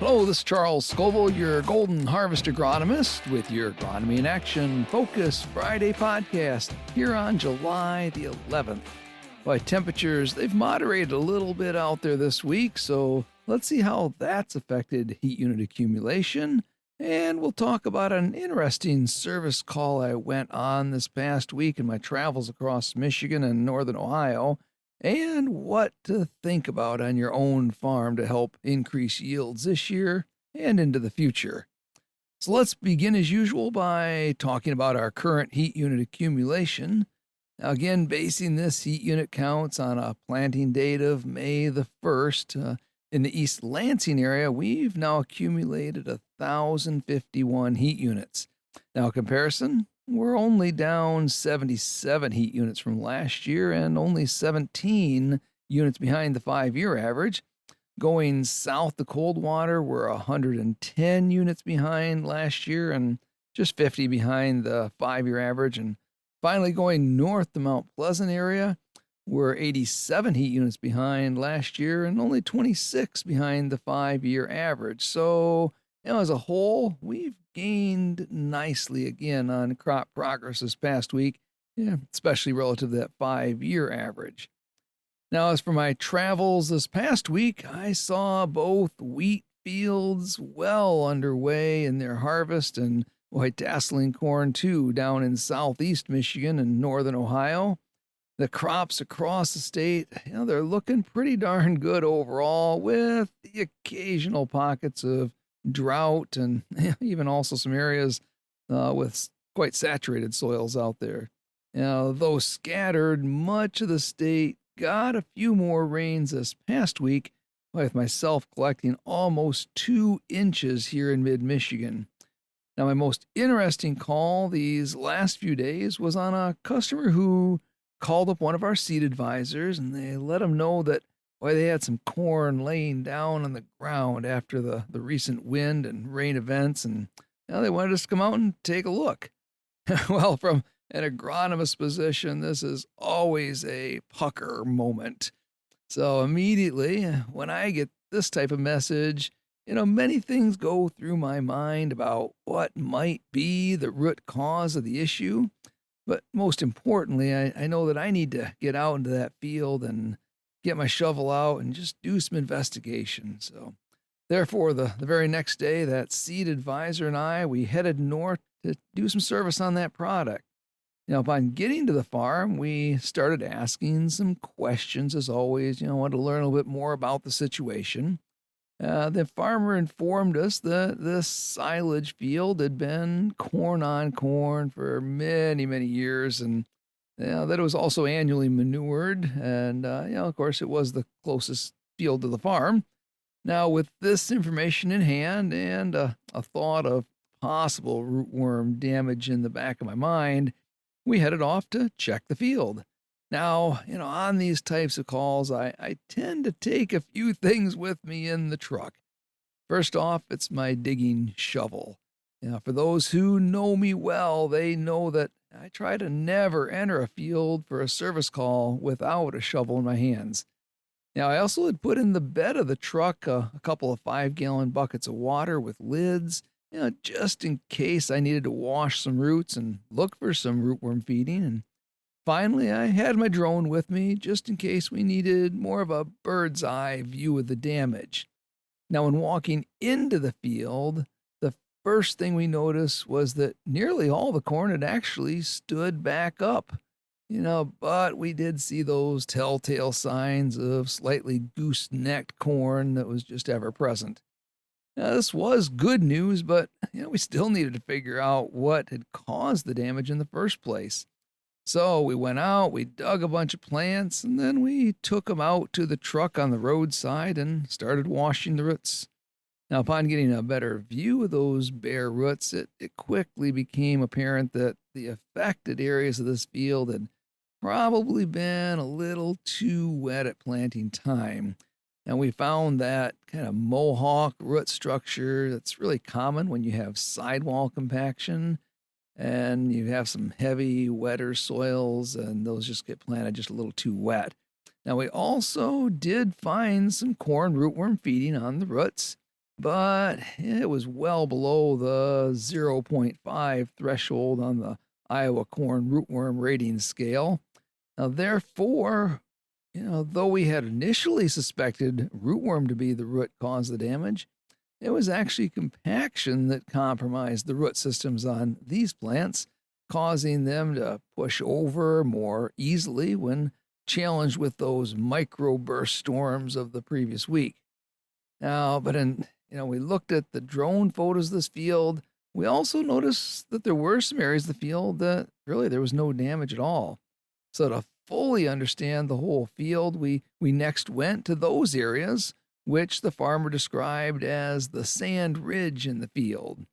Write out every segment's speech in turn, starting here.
Hello, this is Charles Scoville, your Golden Harvest agronomist, with your Agronomy in Action Focus Friday podcast here on July the 11th. By temperatures, they've moderated a little bit out there this week, so let's see how that's affected heat unit accumulation. And we'll talk about an interesting service call I went on this past week in my travels across Michigan and northern Ohio, and what to think about on your own farm to help increase yields this year and into the future. So let's begin as usual by talking about our current heat unit accumulation. Now, again, basing this heat unit counts on a planting date of May the 1st. In the East Lansing area, we've now accumulated 1,051 heat units. Now, comparison, we're only down 77 heat units from last year and only 17 units behind the 5-year average. Going south to Coldwater, we're 110 units behind last year and just 50 behind the 5-year average. And finally, going north to Mount Pleasant area, we're 87 heat units behind last year and only 26 behind the 5-year average. So, as a whole, we've gained nicely again on crop progress this past week, especially relative to that 5-year average. Now, as for my travels this past week, I saw both wheat fields well underway in their harvest and white tasseling corn too down in southeast Michigan and northern Ohio. The crops across the state, they're looking pretty darn good overall, with the occasional pockets of drought and even also some areas with quite saturated soils out there. Though scattered, much of the state got a few more rains this past week, with myself collecting almost 2 inches here in mid-Michigan. Now, my most interesting call these last few days was on a customer who called up one of our seed advisors, and they let him know that they had some corn laying down on the ground after the recent wind and rain events, and they wanted us to come out and take a look. Well, from an agronomist position, this is always a pucker moment. So immediately when I get this type of message, many things go through my mind about what might be the root cause of the issue. But most importantly, I know that I need to get out into that field and get my shovel out and just do some investigation. So therefore, the very next day, that seed advisor and I, we headed north to do some service on that product. Upon getting to the farm, we started asking some questions as always, wanted to learn a little bit more about the situation. The farmer informed us that this silage field had been corn on corn for many, many years, and that it was also annually manured. And, of course, it was the closest field to the farm. Now, with this information in hand and a thought of possible rootworm damage in the back of my mind, we headed off to check the field. Now, on these types of calls, I tend to take a few things with me in the truck. First off, it's my digging shovel. For those who know me well, they know that I try to never enter a field for a service call without a shovel in my hands. Now, I also had put in the bed of the truck a couple of 5-gallon buckets of water with lids, just in case I needed to wash some roots and look for some rootworm feeding. And finally, I had my drone with me just in case we needed more of a bird's eye view of the damage. Now, when walking into the field, the first thing we noticed was that nearly all the corn had actually stood back up. But we did see those telltale signs of slightly goose-necked corn that was just ever present. Now, this was good news, but we still needed to figure out what had caused the damage in the first place. So we went out, we dug a bunch of plants, and then we took them out to the truck on the roadside and started washing the roots. Now, upon getting a better view of those bare roots, it quickly became apparent that the affected areas of this field had probably been a little too wet at planting time. And we found that kind of mohawk root structure that's really common when you have sidewall compaction and you have some heavy, wetter soils, and those just get planted just a little too wet. Now, we also did find some corn rootworm feeding on the roots, but it was well below the zero point 0.5 threshold on the Iowa corn rootworm rating scale. Now, therefore, though we had initially suspected rootworm to be the root cause of the damage, it was actually compaction that compromised the root systems on these plants, causing them to push over more easily when challenged with those microburst storms of the previous week. Now, but we looked at the drone photos of this field. We also noticed that there were some areas of the field that really there was no damage at all. So to fully understand the whole field, we next went to those areas which the farmer described as the sand ridge in the field.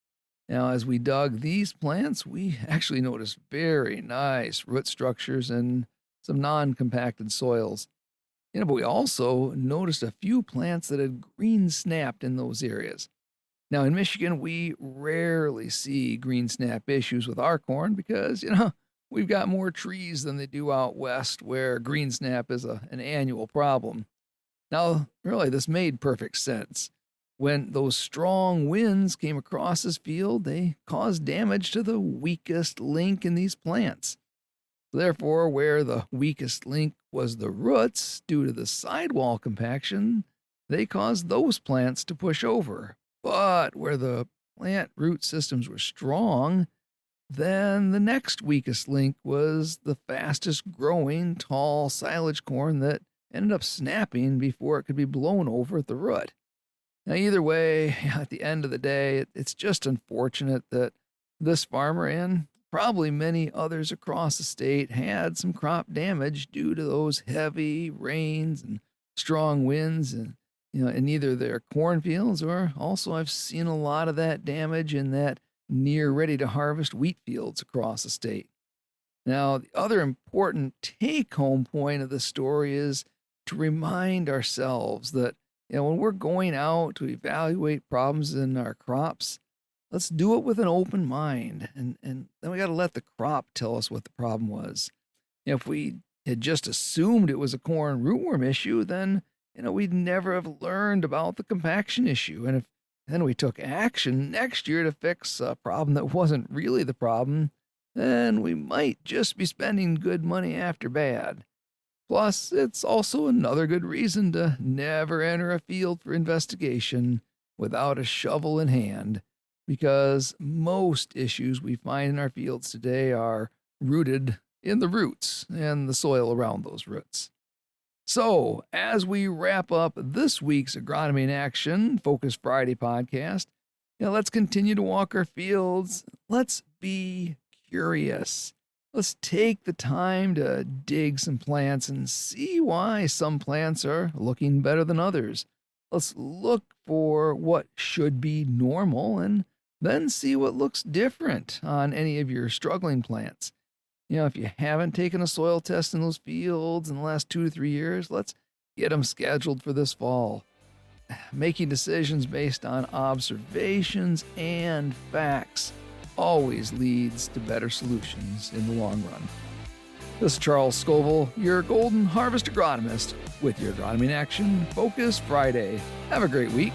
Now, as we dug these plants, we actually noticed very nice root structures and some non-compacted soils. But we also noticed a few plants that had green snapped in those areas. Now, in Michigan, we rarely see green snap issues with our corn because, we've got more trees than they do out west where green snap is an annual problem. Now, really, this made perfect sense. When those strong winds came across this field, they caused damage to the weakest link in these plants. Therefore, where the weakest link was the roots due to the sidewall compaction, they caused those plants to push over. But where the plant root systems were strong, then the next weakest link was the fastest growing tall silage corn that ended up snapping before it could be blown over at the root. Now, either way, at the end of the day, it's just unfortunate that this farmer and probably many others across the state had some crop damage due to those heavy rains and strong winds and in either their cornfields, or also I've seen a lot of that damage in that near ready to harvest wheat fields across the state. Now, the other important take home point of the story is to remind ourselves that when we're going out to evaluate problems in our crops, let's do it with an open mind. And then we got to let the crop tell us what the problem was. If we had just assumed it was a corn rootworm issue, then we'd never have learned about the compaction issue. And if then we took action next year to fix a problem that wasn't really the problem, then we might just be spending good money after bad. Plus, it's also another good reason to never enter a field for investigation without a shovel in hand, because most issues we find in our fields today are rooted in the roots and the soil around those roots. So, as we wrap up this week's Agronomy in Action Focus Friday podcast, let's continue to walk our fields. Let's be curious. Let's take the time to dig some plants and see why some plants are looking better than others. Let's look for what should be normal and then see what looks different on any of your struggling plants. If you haven't taken a soil test in those fields in the last 2 to 3 years, let's get them scheduled for this fall. Making decisions based on observations and facts always leads to better solutions in the long run. This is Charles Scoville, your Golden Harvest agronomist, with your Agronomy in Action Focus Friday. Have a great week.